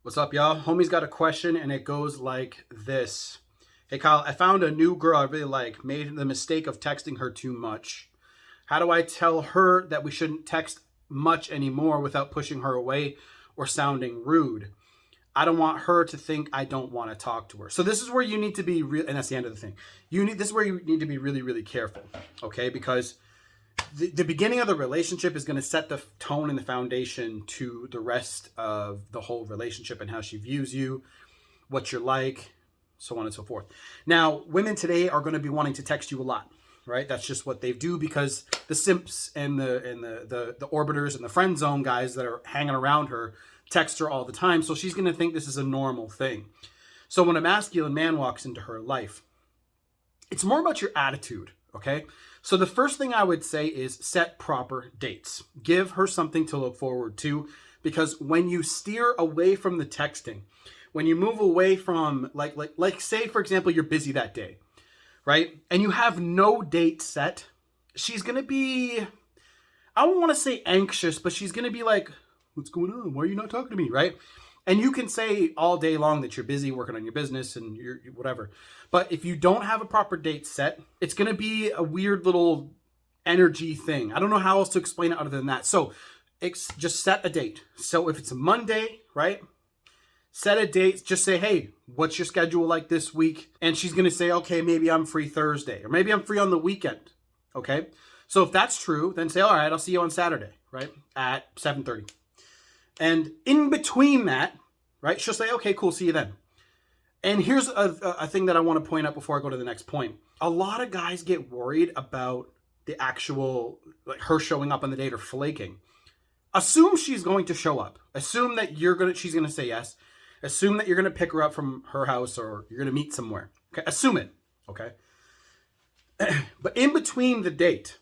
What's up, y'all? Homie's got a question and it goes like this. Hey, Kyle, I found a new girl I really like, made the mistake of texting her too much. How do I tell her that we shouldn't text much anymore without pushing her away or sounding rude? I don't want her to think I don't want to talk to her. So this is where you need to be real, and that's the end of the thing. This is where you need to be really, really careful, okay? Because the beginning of the relationship is going to set the tone and the foundation to the rest of the whole relationship and how she views you, what you're like, so on and so forth. Now, women today are going to be wanting to text you a lot, right? That's just what they do because the simps and the orbiters and the friend zone guys that are hanging around her text her all the time. So she's going to think this is a normal thing. So when a masculine man walks into her life, it's more about your attitude, okay? So the first thing I would say is set proper dates. Give her something to look forward to, because when you steer away from the texting, when you move away from like say for example you're busy that day, right? And you have no date set, she's going to be, I don't want to say anxious, but she's going to be like, what's going on? Why are you not talking to me, right? And you can say all day long that you're busy working on your business and you're whatever. But if you don't have a proper date set, it's going to be a weird little energy thing. I don't know how else to explain it other than that. So just set a date. So if it's a Monday, right? Set a date. Just say, hey, what's your schedule like this week? And she's going to say, okay, maybe I'm free Thursday, or maybe I'm free on the weekend. Okay. So if that's true, then say, all right, I'll see you on Saturday, right? At 7:30. And in between that, right, she'll say, okay, cool, see you then. And here's a thing that I want to point out before I go to the next point. A lot of guys get worried about the actual, like her showing up on the date or flaking. Assume she's going to show up. Assume that she's going to say yes. Assume that you're going to pick her up from her house or you're going to meet somewhere. Okay, assume it, okay? But in between the date,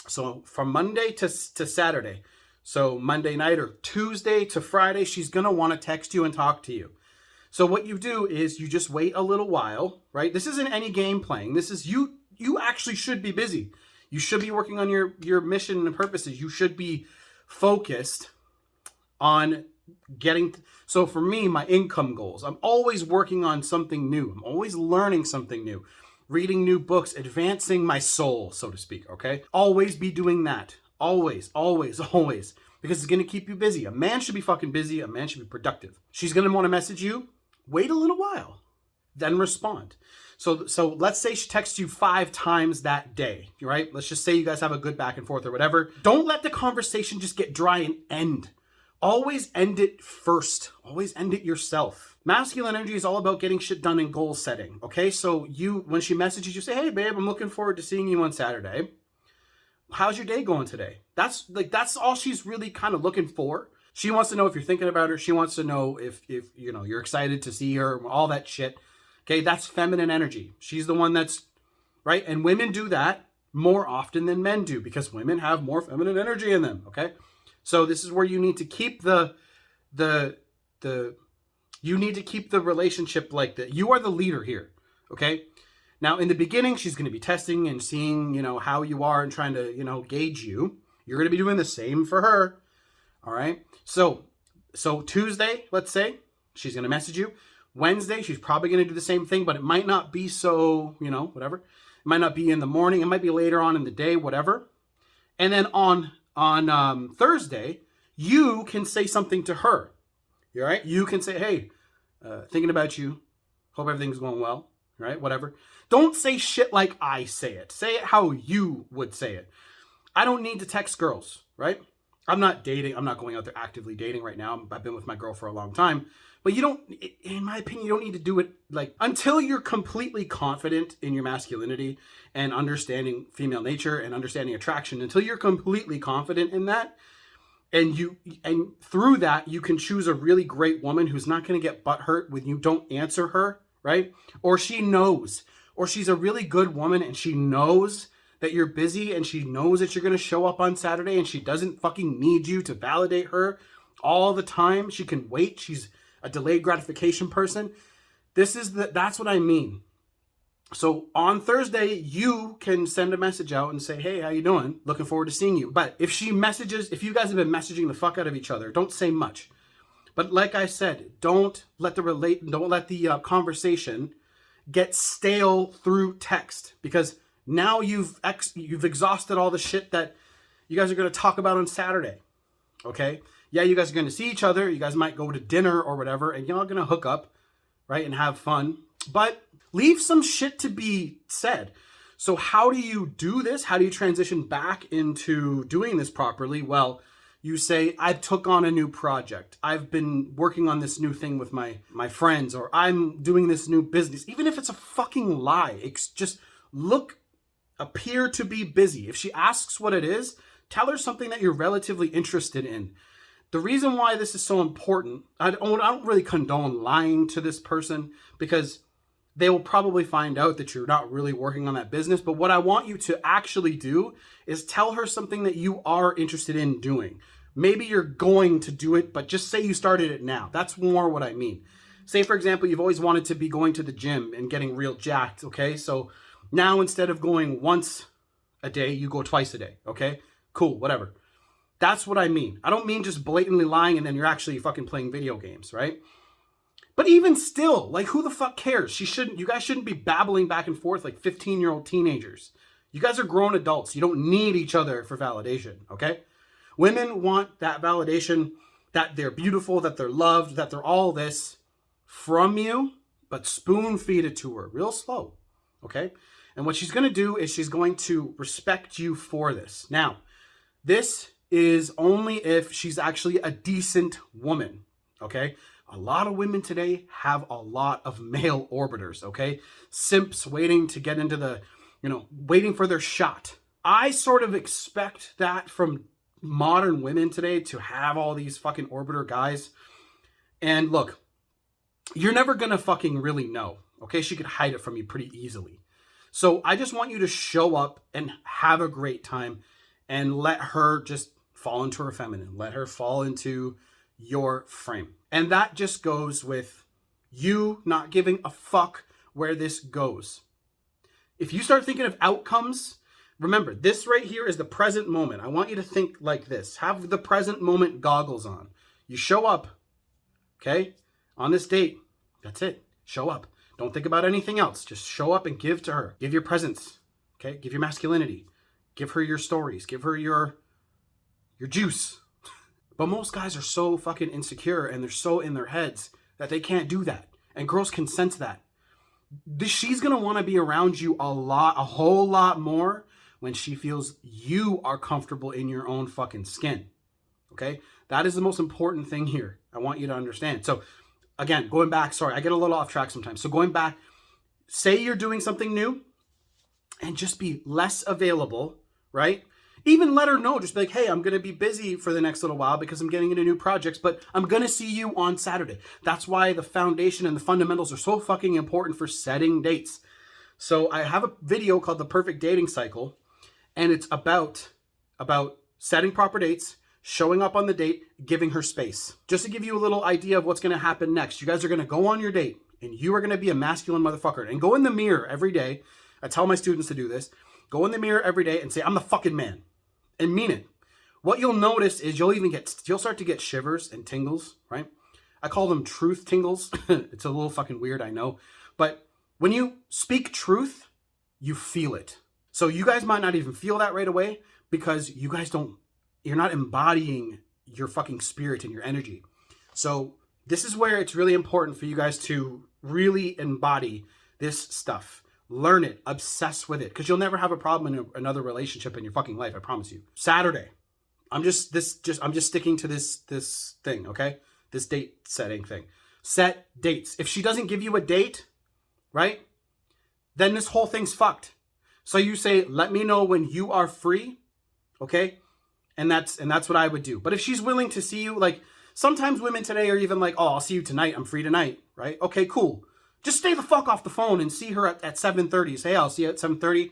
so from Monday to Saturday, so Monday night or Tuesday to Friday, she's going to want to text you and talk to you. So what you do is you just wait a little while, right? This isn't any game playing. This is you actually should be busy. You should be working on your mission and purposes. You should be focused on getting. So for me, my income goals, I'm always working on something new. I'm always learning something new, reading new books, advancing my soul, so to speak, okay? Always be doing that. Always, always, always. Because it's going to keep you busy. A man should be fucking busy. A man should be productive. She's going to want to message you. Wait a little while. Then respond. So let's say she texts you 5 times that day, right? Let's just say you guys have a good back and forth or whatever. Don't let the conversation just get dry and end. Always end it first. Always end it yourself. Masculine energy is all about getting shit done and goal setting, okay? So when she messages you, say, hey, babe, I'm looking forward to seeing you on Saturday. How's your day going today? That's all she's really kind of looking for. She wants to know if you're thinking about her. She wants to know if you know you're excited to see her, all that shit. Okay, that's feminine energy. She's the one that's right, and women do that more often than men do because women have more feminine energy in them. Okay, so this is where you need to keep the you need to keep the relationship like that. You are the leader here. Okay. Now, in the beginning, she's going to be testing and seeing, how you are and trying to, gauge you. You're going to be doing the same for her. All right. So Tuesday, let's say, she's going to message you. Wednesday, she's probably going to do the same thing, but it might not be so, whatever. It might not be in the morning. It might be later on in the day, whatever. And then on Thursday, you can say something to her. All right. You can say, hey, thinking about you. Hope everything's going well. Right? Whatever. Don't say shit like I say it. Say it how you would say it. I don't need to text girls, right? I'm not dating. I'm not going out there actively dating right now. I've been with my girl for a long time. But you don't, in my opinion, you don't need to do it like until you're completely confident in your masculinity and understanding female nature and understanding attraction. Until you're completely confident in that, and through that, you can choose a really great woman who's not going to get butthurt when you don't answer her, right? Or she knows. Or she's a really good woman and she knows that you're busy and she knows that you're going to show up on Saturday and she doesn't fucking need you to validate her all the time. She can wait. She's a delayed gratification person. That's what I mean. So on Thursday, you can send a message out and say, hey, how you doing? Looking forward to seeing you. But if you guys have been messaging the fuck out of each other, don't say much. But like I said, don't let the conversation get stale through text, because now you've exhausted all the shit that you guys are going to talk about on Saturday. Okay? Yeah, you guys are going to see each other. You guys might go to dinner or whatever, and y'all going to hook up, right, and have fun. But leave some shit to be said. So how do you do this? How do you transition back into doing this properly? Well, you say, I took on a new project. I've been working on this new thing with my friends, or I'm doing this new business. Even if it's a fucking lie, it's just appear to be busy. If she asks what it is, tell her something that you're relatively interested in. The reason why this is so important, I don't really condone lying to this person, because they will probably find out that you're not really working on that business. But what I want you to actually do is tell her something that you are interested in doing. Maybe you're going to do it, but just say you started it now. That's more what I mean. Say, for example, you've always wanted to be going to the gym and getting real jacked, okay? So now instead of going once a day, you go twice a day, okay? Cool, whatever. That's what I mean. I don't mean just blatantly lying and then you're actually fucking playing video games, right? But even still, like, who the fuck cares? You guys shouldn't be babbling back and forth like 15-year-old teenagers. You guys are grown adults. You don't need each other for validation, okay? Women want that validation, that they're beautiful, that they're loved, that they're all this from you, but spoon feed it to her real slow, okay? And what she's going to do is she's going to respect you for this. Now, this is only if she's actually a decent woman, okay? A lot of women today have a lot of male orbiters, okay? Simps waiting to get into the, waiting for their shot. I sort of expect that from modern women today, to have all these fucking orbiter guys. And look, you're never gonna fucking really know, okay? She could hide it from you pretty easily. So I just want you to show up and have a great time and let her just fall into her feminine. Let her fall into your frame. And that just goes with you not giving a fuck where this goes. If you start thinking of outcomes, remember, this right here is the present moment. I want you to think like this. Have the present moment goggles on. You show up, okay, on this date. That's it. Show up. Don't think about anything else. Just show up and give to her. Give your presence, okay? Give your masculinity. Give her your stories. Give her your juice. But most guys are so fucking insecure and they're so in their heads that they can't do that. And girls can sense that. She's going to want to be around you a whole lot more when she feels you are comfortable in your own fucking skin. Okay? That is the most important thing here. I want you to understand. So again, going back, sorry, I get a little off track sometimes. So going back, say you're doing something new and just be less available, right? Even let her know, just be like, hey, I'm going to be busy for the next little while because I'm getting into new projects, but I'm going to see you on Saturday. That's why the foundation and the fundamentals are so fucking important for setting dates. So I have a video called The Perfect Dating Cycle, and it's about setting proper dates, showing up on the date, giving her space. Just to give you a little idea of what's going to happen next. You guys are going to go on your date, and you are going to be a masculine motherfucker. And go in the mirror every day. I tell my students to do this. Go in the mirror every day and say, I'm the fucking man. And mean it. What you'll notice is you'll start to get shivers and tingles, right? I call them truth tingles. It's a little fucking weird, I know. But when you speak truth, you feel it. So you guys might not even feel that right away because you're not embodying your fucking spirit and your energy. So this is where it's really important for you guys to really embody this stuff. Learn it, obsess with it, because you'll never have a problem in another relationship in your fucking life, I promise you. Saturday. I'm just sticking to this thing, okay? This date setting thing. Set dates. If she doesn't give you a date, right? Then this whole thing's fucked. So you say, let me know when you are free, okay? And that's what I would do. But if she's willing to see you, like sometimes women today are even like, oh, I'll see you tonight. I'm free tonight, right? Okay, cool. Just stay the fuck off the phone and see her at 7:30. Say, hey, I'll see you at 7:30.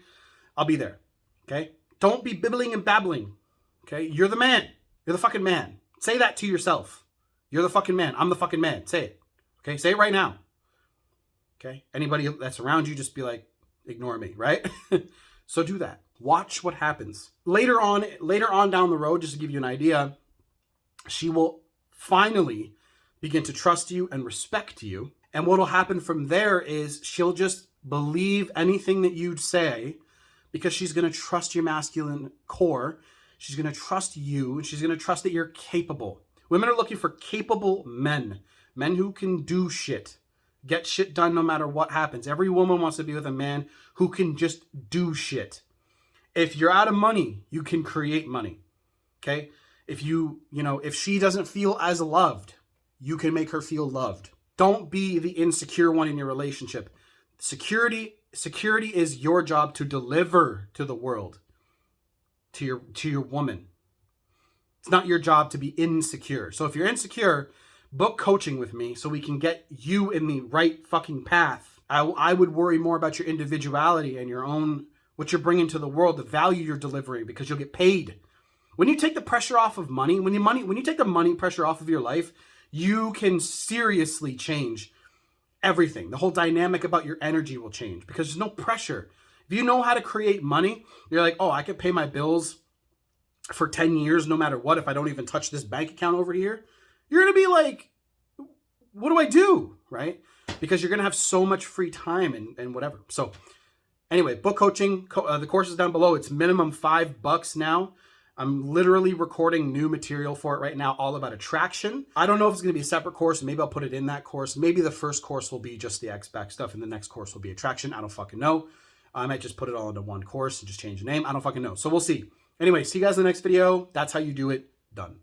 I'll be there. Okay? Don't be bibbling and babbling. Okay? You're the man. You're the fucking man. Say that to yourself. You're the fucking man. I'm the fucking man. Say it. Okay? Say it right now. Okay? Anybody that's around you, just be like, ignore me, right? So do that. Watch what happens. Later on down the road, just to give you an idea, she will finally begin to trust you and respect you. And what'll happen from there is she'll just believe anything that you say because she's going to trust your masculine core. She's going to trust you, and she's going to trust that you're capable. Women are looking for capable men who can do shit, get shit done no matter what happens. Every woman wants to be with a man who can just do shit. If you're out of money, you can create money. Okay? If if she doesn't feel as loved, you can make her feel loved. Don't be the insecure one in your relationship. Security is your job to deliver to the world, to your woman. It's not your job to be insecure. So if you're insecure, book coaching with me so we can get you in the right fucking path. I would worry more about your individuality and your own, what you're bringing to the world, the value you're delivering, because you'll get paid. When you take the pressure off of money, when you take the money pressure off of your life, you can seriously change everything. The whole dynamic about your energy will change because there's no pressure. If you know how to create money, you're like, oh, I can pay my bills for 10 years no matter what if I don't even touch this bank account over here. You're going to be like, what do I do? Right? Because you're going to have so much free time and whatever. So anyway, book coaching, the course is down below. It's minimum $5 now. I'm literally recording new material for it right now, all about attraction. I don't know if it's going to be a separate course. Maybe I'll put it in that course. Maybe the first course will be just the X-Back stuff and the next course will be attraction. I don't fucking know. I might just put it all into one course and just change the name. I don't fucking know. So we'll see. Anyway, see you guys in the next video. That's how you do it. Done.